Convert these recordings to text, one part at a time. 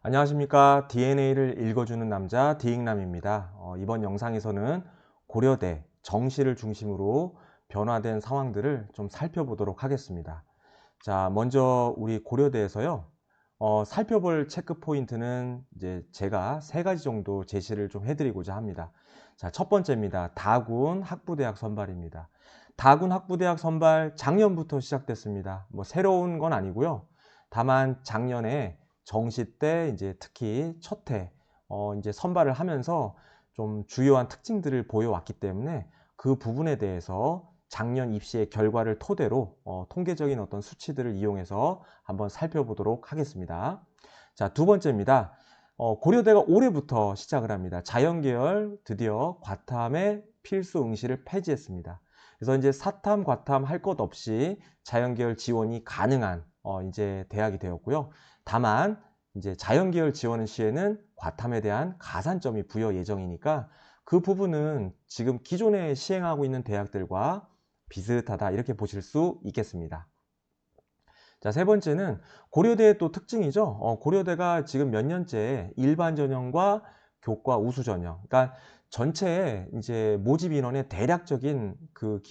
안녕하십니까. DNA를 읽어주는 남자 디익남입니다. 이번 영상에서는 고려대 정시를 중심으로 변화된 상황들을 좀 살펴보도록 하겠습니다. 자, 먼저 우리 고려대에서요. 살펴볼 체크 포인트는 이제 제가 세 가지 정도 제시를 좀 해드리고자 합니다. 자, 첫 번째입니다. 다군 학부대학 선발입니다. 다군 학부대학 선발 작년부터 시작됐습니다. 뭐 새로운 건 아니고요. 다만 작년에 정시 때 이제 특히 첫 해 이제 선발을 하면서 좀 주요한 특징들을 보여왔기 때문에 그 부분에 대해서 작년 입시의 결과를 토대로 통계적인 어떤 수치들을 이용해서 한번 살펴보도록 하겠습니다. 자, 두 번째입니다. 고려대가 올해부터 시작을 합니다. 자연계열 드디어 과탐의 필수 응시를 폐지했습니다. 그래서 이제 사탐, 과탐 할 것 없이 자연계열 지원이 가능한 이제 대학이 되었고요. 다만 이제 자연계열 지원 시에는 과탐에 대한 가산점이 부여 예정이니까 그 부분은 지금 기존에 시행하고 있는 대학들과 비슷하다 이렇게 보실 수 있겠습니다. 자, 세 번째는 고려대의 또 특징이죠. 고려대가 지금 몇 년째 일반 전형과 교과 우수 전형, 그러니까 전체 이제 모집 인원의 대략적인 그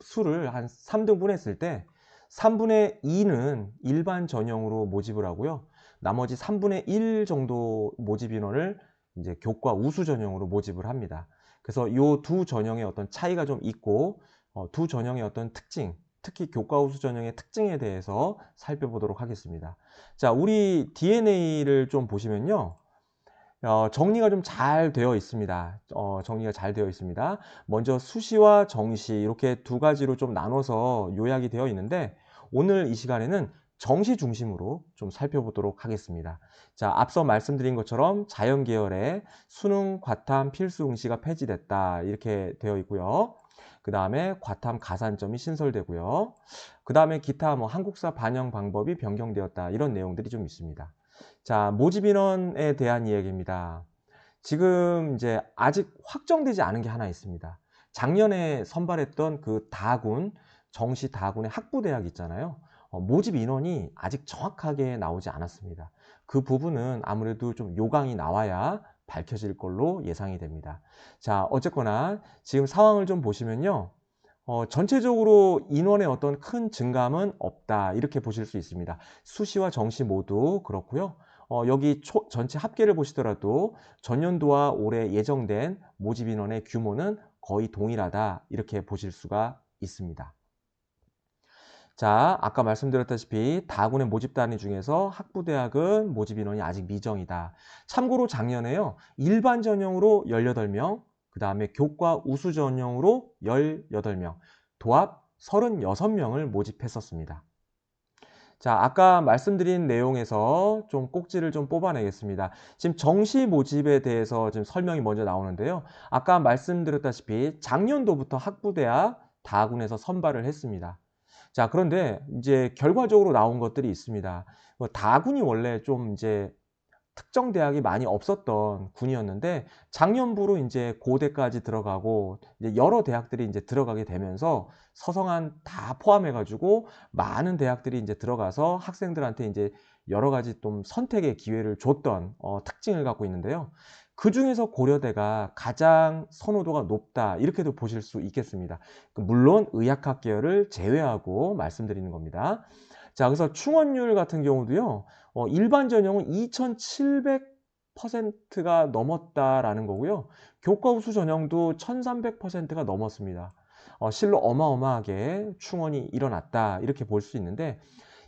수를 한 3등분 했을 때 3분의 2는 일반 전형으로 모집을 하고요. 나머지 3분의 1 정도 모집 인원을 이제 교과 우수 전형으로 모집을 합니다. 그래서 이 두 전형의 어떤 차이가 좀 있고 두 전형의 어떤 특징, 특히 교과 우수 전형의 특징에 대해서 살펴보도록 하겠습니다. 자, 우리 DNA를 좀 보시면요. 정리가 좀 잘 되어 있습니다. 정리가 잘 되어 있습니다. 먼저 수시와 정시 이렇게 두 가지로 좀 나눠서 요약이 되어 있는데 오늘 이 시간에는 정시 중심으로 좀 살펴보도록 하겠습니다. 자, 앞서 말씀드린 것처럼 자연계열의 수능, 과탐, 필수 응시가 폐지됐다 이렇게 되어 있고요. 그 다음에 과탐 가산점이 신설되고요. 그 다음에 기타 뭐 한국사 반영 방법이 변경되었다 이런 내용들이 좀 있습니다. 자, 모집 인원에 대한 이야기입니다. 지금 이제 아직 확정되지 않은 게 하나 있습니다. 작년에 선발했던 그 다군, 정시 다군의 학부대학 있잖아요. 모집 인원이 아직 정확하게 나오지 않았습니다. 그 부분은 아무래도 좀 요강이 나와야 밝혀질 걸로 예상이 됩니다. 자, 어쨌거나 지금 상황을 좀 보시면요. 전체적으로 인원의 어떤 큰 증감은 없다 이렇게 보실 수 있습니다. 수시와 정시 모두 그렇고요. 여기 전체 합계를 보시더라도 전년도와 올해 예정된 모집 인원의 규모는 거의 동일하다 이렇게 보실 수가 있습니다. 자, 아까 말씀드렸다시피 다군의 모집 단위 중에서 학부대학은 모집 인원이 아직 미정이다. 참고로 작년에요. 일반 전형으로 18명, 그 다음에 교과 우수 전형으로 18명, 도합 36명을 모집했었습니다. 자, 아까 말씀드린 내용에서 좀 꼭지를 좀 뽑아내겠습니다. 지금 정시 모집에 대해서 지금 설명이 먼저 나오는데요. 아까 말씀드렸다시피 작년도부터 학부대학 다군에서 선발을 했습니다. 자, 그런데 이제 결과적으로 나온 것들이 있습니다. 다군이 원래 좀 이제 특정 대학이 많이 없었던 군이었는데 작년부로 이제 고대까지 들어가고 이제 여러 대학들이 이제 들어가게 되면서 서성한 다 포함해가지고 많은 대학들이 이제 들어가서 학생들한테 이제 여러 가지 좀 선택의 기회를 줬던 특징을 갖고 있는데요. 그 중에서 고려대가 가장 선호도가 높다 이렇게도 보실 수 있겠습니다. 물론 의학학 계열을 제외하고 말씀드리는 겁니다. 자, 그래서 충원율 같은 경우도요. 일반 전형은 2700%가 넘었다라는 거고요. 교과 우수 전형도 1300%가 넘었습니다. 실로 어마어마하게 충원이 일어났다 이렇게 볼 수 있는데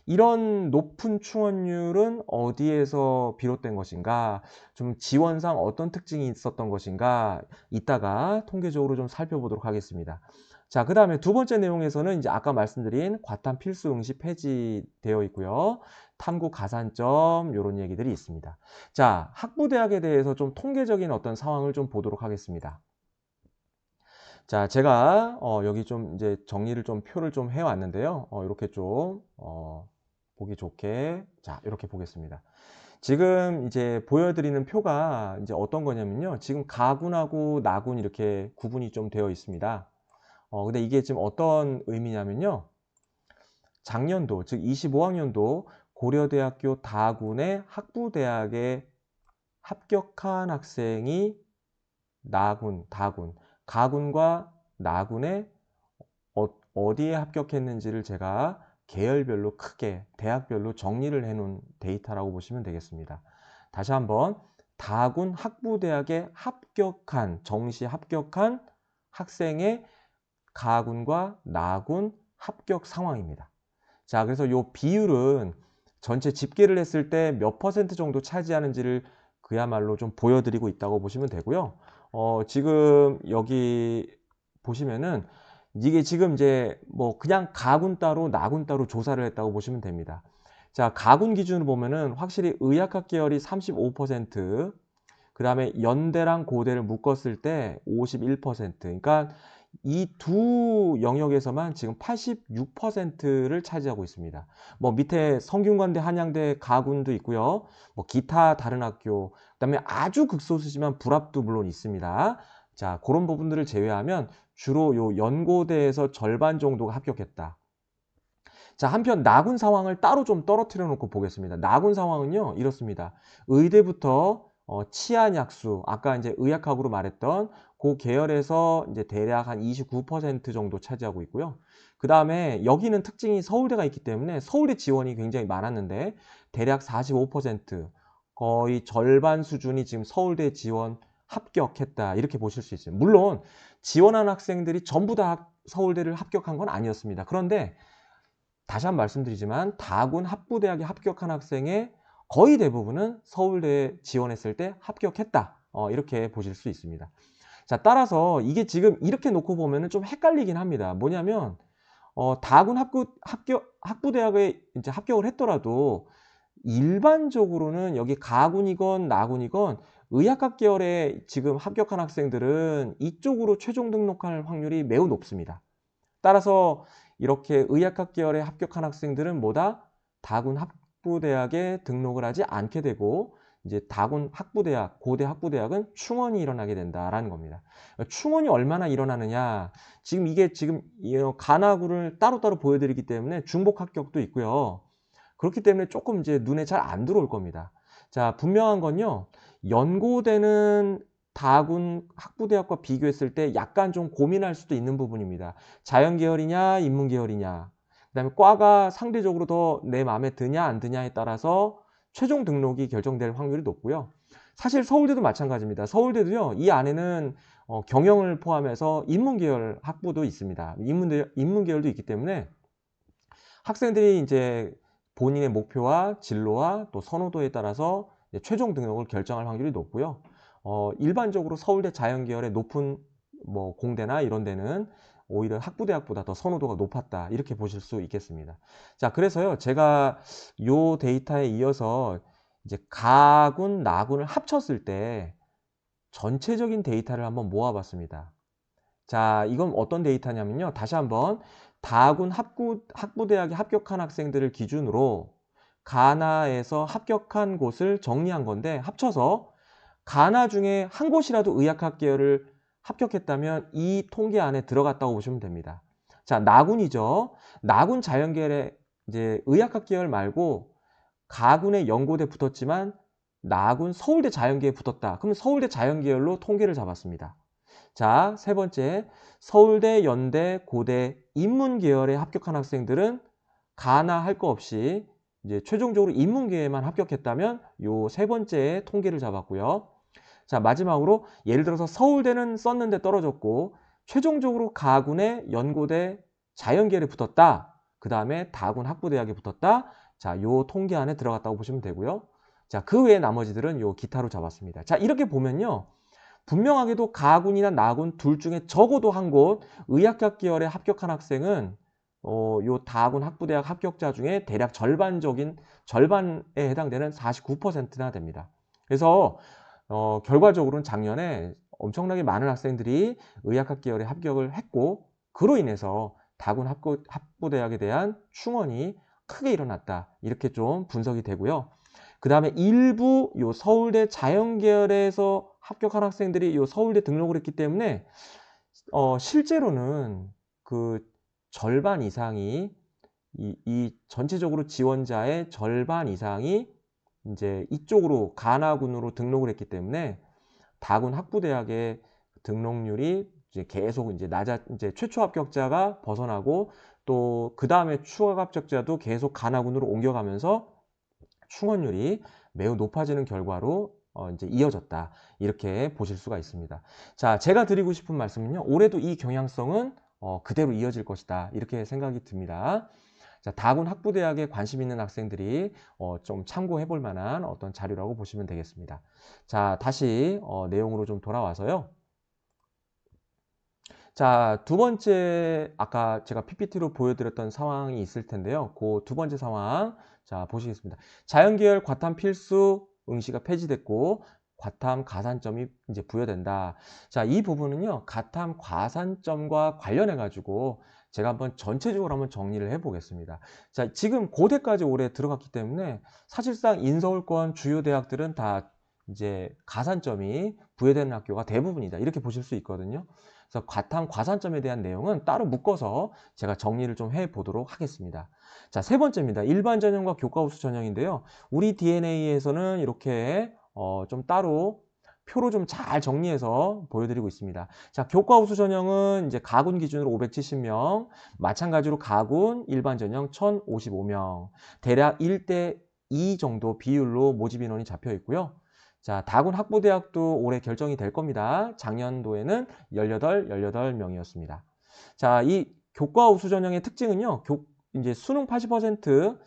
이런 높은 충원율은 어디에서 비롯된 것인가? 좀 지원상 어떤 특징이 있었던 것인가? 이따가 통계적으로 좀 살펴보도록 하겠습니다. 자, 그 다음에 두 번째 내용에서는 이제 아까 말씀드린 과탐 필수 응시 폐지되어 있고요. 탐구 가산점 이런 얘기들이 있습니다. 자, 학부대학에 대해서 좀 통계적인 어떤 상황을 좀 보도록 하겠습니다. 자, 제가 여기 좀 이제 정리를 좀 표를 좀 해왔는데요. 이렇게 좀 보기 좋게 자 이렇게 보겠습니다. 지금 이제 보여드리는 표가 이제 어떤 거냐면요. 지금 가군하고 나군 이렇게 구분이 좀 되어 있습니다. 근데 이게 지금 어떤 의미냐면요. 작년도 즉 25학년도 고려대학교 다군의 학부대학의 합격한 학생이 나군, 다군, 가군과 나군의 어디에 합격했는지를 제가 계열별로 크게 대학별로 정리를 해 놓은 데이터라고 보시면 되겠습니다. 다시 한번 다군 학부대학에 합격한 정시 합격한 학생의 가군과 나군 합격 상황입니다. 자, 그래서 이 비율은 전체 집계를 했을 때 몇 퍼센트 정도 차지하는지를 그야말로 좀 보여드리고 있다고 보시면 되고요. 지금 여기 보시면은 이게 지금 이제 뭐 그냥 가군 따로 나군 따로 조사를 했다고 보시면 됩니다. 자, 가군 기준으로 보면은 확실히 의학학 계열이 35%, 그 다음에 연대랑 고대를 묶었을 때 51%, 그러니까 이 두 영역에서만 지금 86%를 차지하고 있습니다. 뭐 밑에 성균관대, 한양대, 가군도 있고요. 뭐 기타 다른 학교, 그다음에 아주 극소수지만 불합도 물론 있습니다. 자, 그런 부분들을 제외하면 주로 요 연고대에서 절반 정도가 합격했다. 자, 한편 나군 상황을 따로 좀 떨어뜨려 놓고 보겠습니다. 나군 상황은요, 이렇습니다. 의대부터 치안약수, 아까 이제 의학학으로 말했던 그 계열에서 이제 대략 한 29% 정도 차지하고 있고요. 그 다음에 여기는 특징이 서울대가 있기 때문에 서울대 지원이 굉장히 많았는데 대략 45%, 거의 절반 수준이 지금 서울대 지원 합격했다, 이렇게 보실 수 있어요. 물론 지원한 학생들이 전부 다 서울대를 합격한 건 아니었습니다. 그런데 다시 한번 말씀드리지만 다군 학부대학에 합격한 학생의 거의 대부분은 서울대에 지원했을 때 합격했다, 이렇게 보실 수 있습니다. 자, 따라서 이게 지금 이렇게 놓고 보면은 좀 헷갈리긴 합니다. 뭐냐면 다군 학부대학에 이제 합격을 했더라도 일반적으로는 여기 가군이건 나군이건 의학학 계열에 지금 합격한 학생들은 이쪽으로 최종 등록할 확률이 매우 높습니다. 따라서 이렇게 의학학 계열에 합격한 학생들은 뭐다? 다군 학부대학에 등록을 하지 않게 되고 이제 다군 학부대학, 고대 학부대학은 충원이 일어나게 된다라는 겁니다. 충원이 얼마나 일어나느냐? 지금 이게 지금 간하구를 따로따로 보여드리기 때문에 중복 합격도 있고요. 그렇기 때문에 조금 이제 눈에 잘 안 들어올 겁니다. 자, 분명한 건요. 연고대는 다군 학부대학과 비교했을 때 약간 좀 고민할 수도 있는 부분입니다. 자연계열이냐 인문계열이냐, 그 다음에 과가 상대적으로 더 내 마음에 드냐 안 드냐에 따라서 최종 등록이 결정될 확률이 높고요. 사실 서울대도 마찬가지입니다. 서울대도요, 이 안에는 경영을 포함해서 인문계열 학부도 있습니다. 인문계열도 있기 때문에 학생들이 이제 본인의 목표와 진로와 또 선호도에 따라서 최종 등록을 결정할 확률이 높고요. 일반적으로 서울대 자연계열의 높은 뭐 공대나 이런 데는 오히려 학부대학보다 더 선호도가 높았다, 이렇게 보실 수 있겠습니다. 자, 그래서요, 제가 요 데이터에 이어서 이제 가군, 나군을 합쳤을 때 전체적인 데이터를 한번 모아봤습니다. 자, 이건 어떤 데이터냐면요. 다시 한번 다군 학부대학에 합격한 학생들을 기준으로 가나에서 합격한 곳을 정리한 건데, 합쳐서 가나 중에 한 곳이라도 의학학 계열을 합격했다면 이 통계 안에 들어갔다고 보시면 됩니다. 자, 나군이죠. 나군 자연계열에 이제 의학학 계열 말고 가군의 연고대 붙었지만 나군 서울대 자연계에 붙었다. 그러면 서울대 자연계열로 통계를 잡았습니다. 자, 세 번째, 서울대, 연대, 고대, 인문계열에 합격한 학생들은 가나 할 거 없이 이제 최종적으로 인문계에만 합격했다면 요 세 번째 통계를 잡았고요. 자, 마지막으로 예를 들어서 서울대는 썼는데 떨어졌고 최종적으로 가군의 연고대 자연계열에 붙었다. 그 다음에 다군 학부대학에 붙었다. 자, 요 통계 안에 들어갔다고 보시면 되고요. 자, 그 외에 나머지들은 요 기타로 잡았습니다. 자, 이렇게 보면요, 분명하게도 가군이나 나군 둘 중에 적어도 한 곳 의학학 계열에 합격한 학생은 요 다군 학부대학 합격자 중에 대략 절반에 해당되는 49%나 됩니다. 그래서 결과적으로는 작년에 엄청나게 많은 학생들이 의학학 계열에 합격을 했고, 그로 인해서 다군 학부대학에 대한 충원이 크게 일어났다, 이렇게 좀 분석이 되고요. 그 다음에 일부 요 서울대 자연계열에서 합격한 학생들이 요 서울대 등록을 했기 때문에 실제로는 그 절반 이상이 이 전체적으로 지원자의 절반 이상이 이제 이쪽으로 가나군으로 등록을 했기 때문에 다군 학부대학의 등록률이 이제 계속 이제 이제 최초 합격자가 벗어나고 또 그 다음에 추가 합격자도 계속 가나군으로 옮겨가면서 충원율이 매우 높아지는 결과로 이제 이어졌다. 이렇게 보실 수가 있습니다. 자, 제가 드리고 싶은 말씀은요. 올해도 이 경향성은 그대로 이어질 것이다. 이렇게 생각이 듭니다. 자, 다군 학부대학에 관심 있는 학생들이 좀 참고해 볼 만한 어떤 자료라고 보시면 되겠습니다. 자, 다시 내용으로 좀 돌아와서요. 자, 두 번째 아까 제가 PPT로 보여드렸던 상황이 있을 텐데요. 그 두 번째 상황 자 보시겠습니다. 자연계열 과탐 필수 응시가 폐지됐고 과탐 가산점이 이제 부여된다. 자, 이 부분은요. 과탐 가산점과 관련해 가지고 제가 한번 전체적으로 한번 정리를 해 보겠습니다. 자, 지금 고대까지 올해 들어갔기 때문에 사실상 인서울권 주요 대학들은 다 이제 가산점이 부여되는 학교가 대부분이다. 이렇게 보실 수 있거든요. 그래서 과탐 과산점에 대한 내용은 따로 묶어서 제가 정리를 좀 해보도록 하겠습니다. 자, 세 번째입니다. 일반 전형과 교과 우수 전형인데요. 우리 DNA에서는 이렇게 좀 따로 표로 좀 잘 정리해서 보여드리고 있습니다. 자, 교과 우수 전형은 이제 가군 기준으로 570명, 마찬가지로 가군 일반 전형 1055명, 대략 1대 2 정도 비율로 모집 인원이 잡혀 있고요. 자, 다군 학부대학도 올해 결정이 될 겁니다. 작년도에는 18명이었습니다. 자, 이 교과 우수 전형의 특징은요. 이제 수능 80%,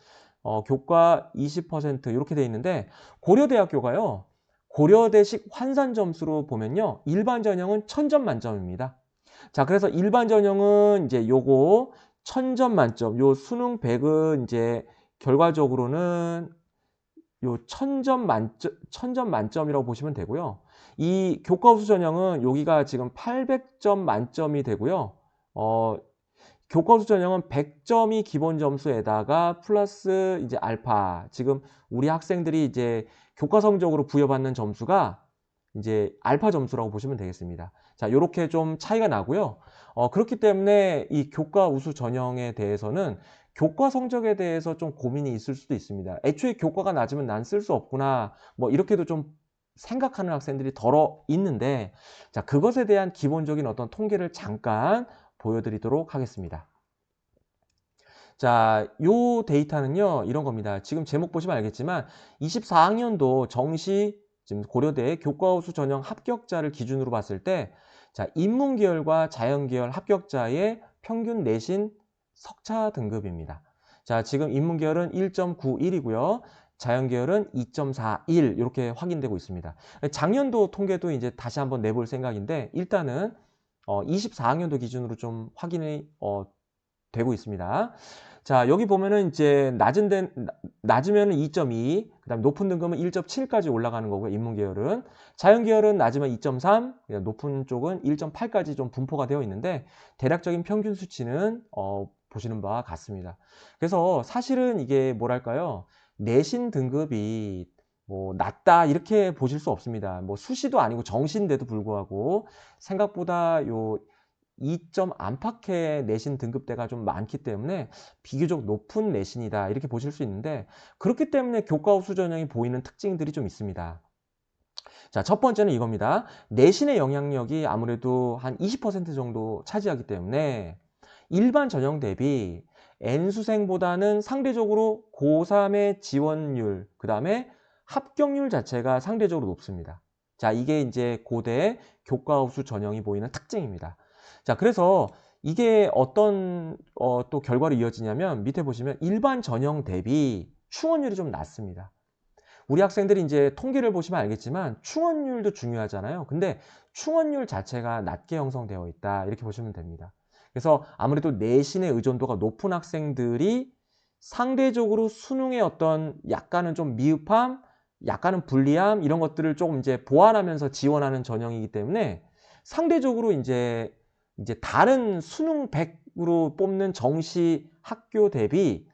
교과 20% 이렇게 돼 있는데 고려대학교가요. 고려대식 환산 점수로 보면요. 일반 전형은 1000점 만점입니다. 자, 그래서 일반 전형은 이제 요거 1000점 만점, 요 수능 100은 이제 결과적으로는 요 1000점 만점이라고 보시면 되고요. 이 교과 우수 전형은 여기가 지금 800점 만점이 되고요. 교과 우수 전형은 100점이 기본 점수에다가 플러스 이제 알파. 지금 우리 학생들이 이제 교과 성적으로 부여받는 점수가 이제 알파 점수라고 보시면 되겠습니다. 자, 요렇게 좀 차이가 나고요. 그렇기 때문에 이 교과 우수 전형에 대해서는 교과 성적에 대해서 좀 고민이 있을 수도 있습니다. 애초에 교과가 낮으면 난 쓸 수 없구나. 뭐 이렇게도 좀 생각하는 학생들이 덜어 있는데 자, 그것에 대한 기본적인 어떤 통계를 잠깐 보여드리도록 하겠습니다. 자, 요 데이터는요, 이런 겁니다. 지금 제목 보시면 알겠지만 24학년도 정시 지금 고려대 교과우수 전형 합격자를 기준으로 봤을 때 자, 인문계열과 자연계열 합격자의 평균 내신 석차 등급입니다. 자, 지금 인문계열은 1.91이고요. 자연계열은 2.41 이렇게 확인되고 있습니다. 작년도 통계도 이제 다시 한번 내볼 생각인데 일단은 24학년도 기준으로 좀 확인이 되고 있습니다. 자, 여기 보면은 이제 낮으면은 2.2, 그다음 높은 등급은 1.7까지 올라가는 거고요. 인문계열은 자연계열은 낮으면 2.3, 높은 쪽은 1.8까지 좀 분포가 되어 있는데 대략적인 평균 수치는 보시는 바와 같습니다. 그래서 사실은 이게 뭐랄까요? 내신 등급이 뭐 낮다 이렇게 보실 수 없습니다. 뭐 수시도 아니고 정시인데도 불구하고 생각보다 요 2점 안팎의 내신 등급대가 좀 많기 때문에 비교적 높은 내신이다 이렇게 보실 수 있는데 그렇기 때문에 교과 우수 전형이 보이는 특징들이 좀 있습니다. 자, 첫 번째는 이겁니다. 내신의 영향력이 아무래도 한 20% 정도 차지하기 때문에 일반 전형 대비 N수생보다는 상대적으로 고3의 지원율, 그 다음에 합격률 자체가 상대적으로 높습니다. 자, 이게 이제 고대 교과 우수 전형이 보이는 특징입니다. 자, 그래서 이게 어떤 또 결과로 이어지냐면 밑에 보시면 일반 전형 대비 충원율이 좀 낮습니다. 우리 학생들이 이제 통계를 보시면 알겠지만 충원율도 중요하잖아요. 근데 충원율 자체가 낮게 형성되어 있다. 이렇게 보시면 됩니다. 그래서 아무래도 내신의 의존도가 높은 학생들이 상대적으로 수능의 어떤 약간은 좀 미흡함, 약간은 불리함 이런 것들을 조금 이제 보완하면서 지원하는 전형이기 때문에 상대적으로 이제 다른 수능 100으로 뽑는 정시 학교 대비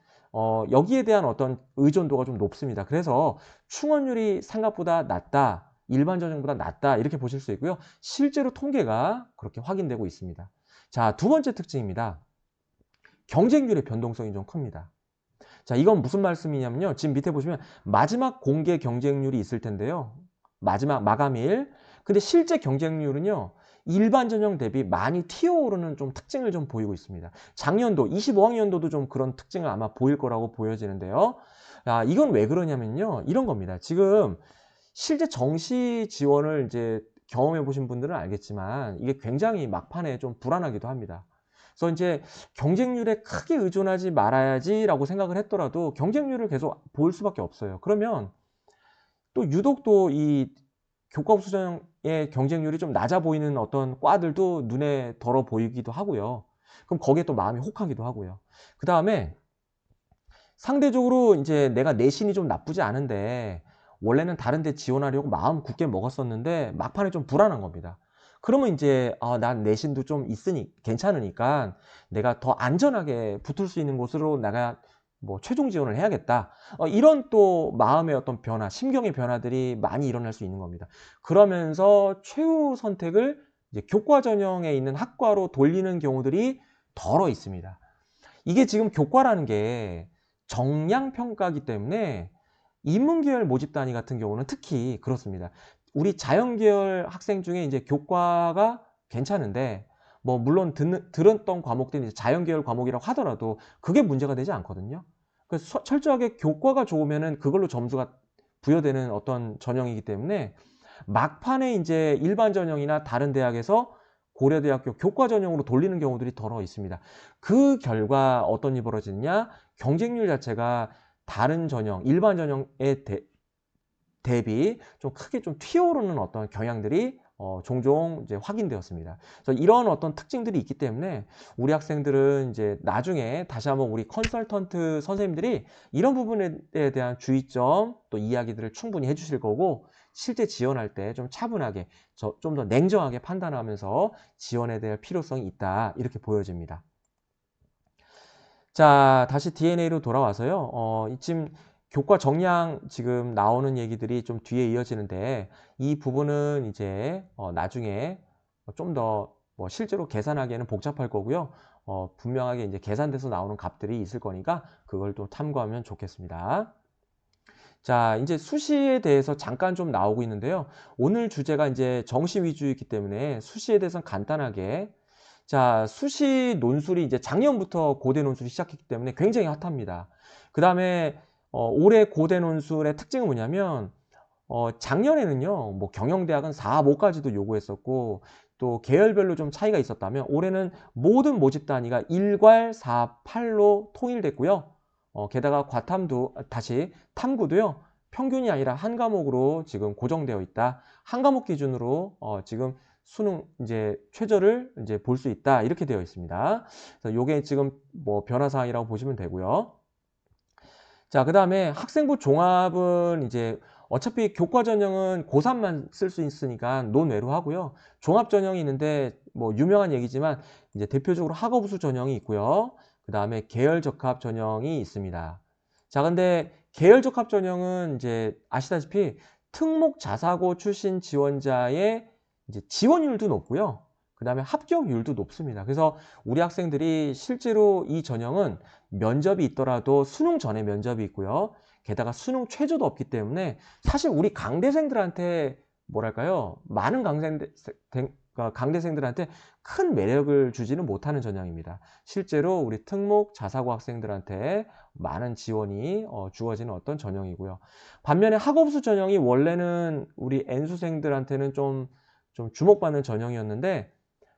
여기에 대한 어떤 의존도가 좀 높습니다. 그래서 충원율이 생각보다 낮다, 일반 전형보다 낮다 이렇게 보실 수 있고요. 실제로 통계가 그렇게 확인되고 있습니다. 자, 두 번째 특징입니다. 경쟁률의 변동성이 좀 큽니다. 자, 이건 무슨 말씀이냐면요. 지금 밑에 보시면 마지막 공개 경쟁률이 있을 텐데요. 마지막 마감일. 근데 실제 경쟁률은요. 일반 전형 대비 많이 튀어오르는 좀 특징을 좀 보이고 있습니다. 작년도 25학년도도 좀 그런 특징을 아마 보일 거라고 보여지는데요. 아, 이건 왜 그러냐면요. 이런 겁니다. 지금 실제 정시 지원을 이제 경험해 보신 분들은 알겠지만 이게 굉장히 막판에 좀 불안하기도 합니다. 그래서 이제 경쟁률에 크게 의존하지 말아야지라고 생각을 했더라도 경쟁률을 계속 볼 수밖에 없어요. 그러면 또 유독 또 이 교과부 수정의 경쟁률이 좀 낮아 보이는 어떤 과들도 눈에 덜어 보이기도 하고요. 그럼 거기에 또 마음이 혹하기도 하고요. 그다음에 상대적으로 이제 내가 내신이 좀 나쁘지 않은데 원래는 다른 데 지원하려고 마음 굳게 먹었었는데 막판에 좀 불안한 겁니다. 그러면 이제 난 내신도 좀 있으니 괜찮으니까 내가 더 안전하게 붙을 수 있는 곳으로 내가 뭐 최종 지원을 해야겠다. 이런 또 마음의 어떤 변화, 심경의 변화들이 많이 일어날 수 있는 겁니다. 그러면서 최후 선택을 이제 교과 전형에 있는 학과로 돌리는 경우들이 덜어 있습니다. 이게 지금 교과라는 게 정량 평가이기 때문에 인문계열 모집 단위 같은 경우는 특히 그렇습니다. 우리 자연계열 학생 중에 이제 교과가 괜찮은데 뭐 물론 들었던 과목들이 이제 자연계열 과목이라고 하더라도 그게 문제가 되지 않거든요. 그래서 철저하게 교과가 좋으면은 그걸로 점수가 부여되는 어떤 전형이기 때문에 막판에 이제 일반 전형이나 다른 대학에서 고려대학교 교과 전형으로 돌리는 경우들이 더러 있습니다. 그 결과 어떤 일이 벌어지느냐? 경쟁률 자체가 다른 전형, 일반 전형에 대비 좀 크게 좀 튀어오르는 어떤 경향들이 종종 이제 확인되었습니다. 그래서 이런 어떤 특징들이 있기 때문에 우리 학생들은 이제 나중에 다시 한번 우리 컨설턴트 선생님들이 이런 부분에 대한 주의점 또 이야기들을 충분히 해주실 거고 실제 지원할 때 좀 차분하게 좀 더 냉정하게 판단하면서 지원에 대한 필요성이 있다 이렇게 보여집니다. 자, 다시 DNA로 돌아와서요. 이쯤 교과 정량 지금 나오는 얘기들이 좀 뒤에 이어지는데 이 부분은 이제 나중에 좀 더 뭐 실제로 계산하기에는 복잡할 거고요. 분명하게 이제 계산돼서 나오는 값들이 있을 거니까 그걸 또 탐구하면 좋겠습니다. 자, 이제 수시에 대해서 잠깐 좀 나오고 있는데요. 오늘 주제가 이제 정시 위주이기 때문에 수시에 대해서는 간단하게 자, 수시 논술이 이제 작년부터 고대 논술이 시작했기 때문에 굉장히 핫합니다. 그 다음에 올해 고대 논술의 특징은 뭐냐면 작년에는요, 뭐 경영대학은 4, 5까지도 요구했었고 또 계열별로 좀 차이가 있었다면 올해는 모든 모집 단위가 1괄 4, 8로 통일됐고요. 게다가 과탐도 다시 탐구도요. 평균이 아니라 한 과목으로 지금 고정되어 있다. 한 과목 기준으로 지금 수능 이제 최저를 이제 볼 수 있다. 이렇게 되어 있습니다. 그래서 요게 지금 뭐 변화 사항이라고 보시면 되고요. 자, 그다음에 학생부 종합은 이제 어차피 교과 전형은 고3만 쓸 수 있으니까 논외로 하고요. 종합 전형이 있는데 뭐 유명한 얘기지만 이제 대표적으로 학업수 전형이 있고요. 그다음에 계열 적합 전형이 있습니다. 자, 근데 계열 적합 전형은 이제 아시다시피 특목 자사고 출신 지원자의 이제 지원율도 높고요. 그다음에 합격률도 높습니다. 그래서 우리 학생들이 실제로 이 전형은 면접이 있더라도 수능 전에 면접이 있고요. 게다가 수능 최저도 없기 때문에 사실 우리 강대생들한테 뭐랄까요? 많은 강대생들한테 큰 매력을 주지는 못하는 전형입니다. 실제로 우리 특목 자사고 학생들한테 많은 지원이 주어지는 어떤 전형이고요. 반면에 학업수 전형이 원래는 우리 N수생들한테는 좀 주목받는 전형이었는데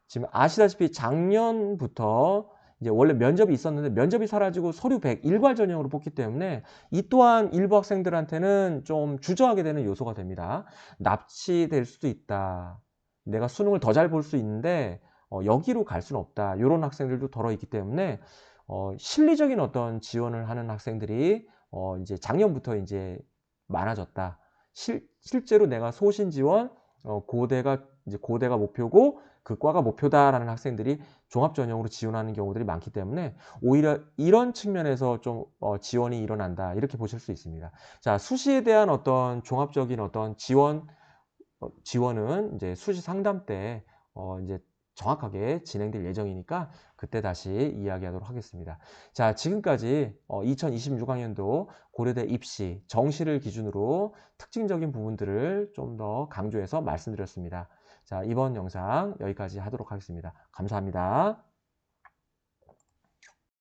지금 아시다시피 작년부터 이제 원래 면접이 있었는데 면접이 사라지고 서류 100 일괄 전형으로 뽑기 때문에 이 또한 일부 학생들한테는 좀 주저하게 되는 요소가 됩니다. 납치될 수도 있다. 내가 수능을 더 잘 볼 수 있는데 여기로 갈 수는 없다. 이런 학생들도 덜어 있기 때문에 실리적인 어떤 지원을 하는 학생들이 이제 작년부터 이제 많아졌다. 실제로 내가 소신 지원 고대가 목표고 그 과가 목표다라는 학생들이 종합 전형으로 지원하는 경우들이 많기 때문에 오히려 이런 측면에서 좀 지원이 일어난다 이렇게 보실 수 있습니다. 자, 수시에 대한 어떤 종합적인 어떤 지원은 이제 수시 상담 때 이제 정확하게 진행될 예정이니까 그때 다시 이야기하도록 하겠습니다. 자, 지금까지 2026학년도 고려대 입시 정시를 기준으로 특징적인 부분들을 좀 더 강조해서 말씀드렸습니다. 자, 이번 영상 여기까지 하도록 하겠습니다. 감사합니다.